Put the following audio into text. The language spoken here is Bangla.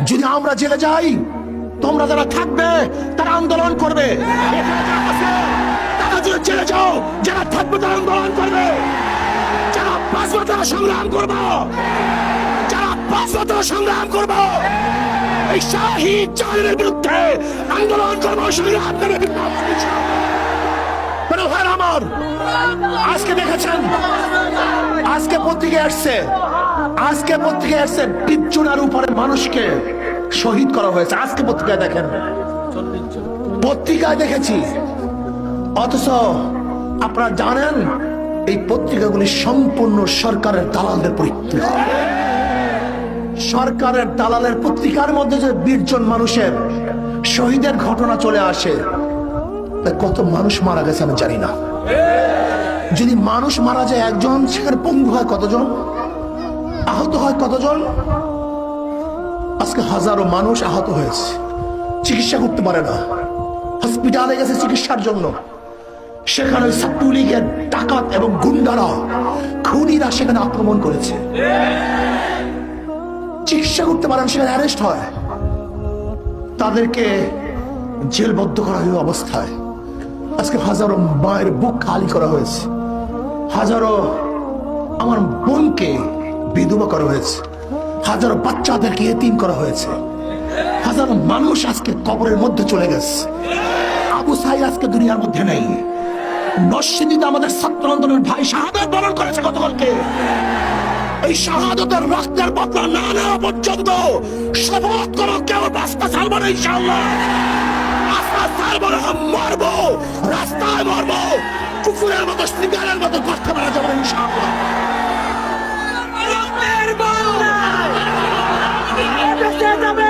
যদি আমরা জেলে যাই, তোমরা যারা থাকবে তারা আন্দোলন করবে। তারা যদি জেলে যাও, যারা থাকবে তারা আন্দোলন করবে। যারা বাঁচবে তারা সংগ্রাম করবো, যারা বাঁচবে তারা সংগ্রাম করবো। এই শহীদ জালের বিরুদ্ধে আন্দোলন করবো, সংগ্রাম করবো। আমার আজকে দেখেছেন, আজকে পত্রিকায় আসছে, আজকে পত্রিকায় আসছে 20 জনের উপরে মানুষকে শহীদ করা হয়েছে। আজকে পত্রিকায় দেখেন, পত্রিকায় দেখেছি। অথচ আপনারা জানেন এই পত্রিকাগুলি সম্পূর্ণ সরকারের দালালদের পত্রিকা। সরকারের দালালের পত্রিকার মধ্যে যে 20 জন মানুষের শহীদের ঘটনা চলে আসে, কত মানুষ মারা গেছে আমি জানি না। যদি মানুষ মারা যায় একজন, সেখানে পঙ্গু হয় কতজন, আহত হয় কতজন। আজকে হাজারো মানুষ আহত হয়েছে, চিকিৎসা করতে পারে না, হসপিটালে গেছে চিকিৎসার জন্য। সেখানে ছাত্রলীগের ডাকাত এবং গুন্ডারা, খুনিরা সেখানে আক্রমণ করেছে, চিকিৎসা করতে পারেন, সেখানে অ্যারেস্ট হয়, তাদেরকে জেলবদ্ধ করা হয়ে অবস্থায়। আজকে হাজারো মায়ের বুক খালি করা হয়েছে, হাজারো আমার বোনকে বিধবা করা হয়েছে, হাজারো বাচ্চাদেরকে এতিম করা হয়েছে, হাজারো মানুষ আজকে কবরের মধ্যে চলে গেছে। আবু সাইদ আজকে দুনিয়ার মধ্যে নেই। নরসিংদীতে আমাদের ছাত্র আন্দোলনের ভাই শাহাদাত বরণ করেছে গতকালকে। এই শাহাদাতের রক্তের বদলা না নেওয়া পর্যন্ত শপথ করো, কেউ বাঁচতে ছাড়বো না ইনশাআল্লাহ। মারবো, রাস্তায় মারবো, কুকুরের মতো, সিগারের মতো করতে পারা যাবে ইনশাআল্লাহ। যাবে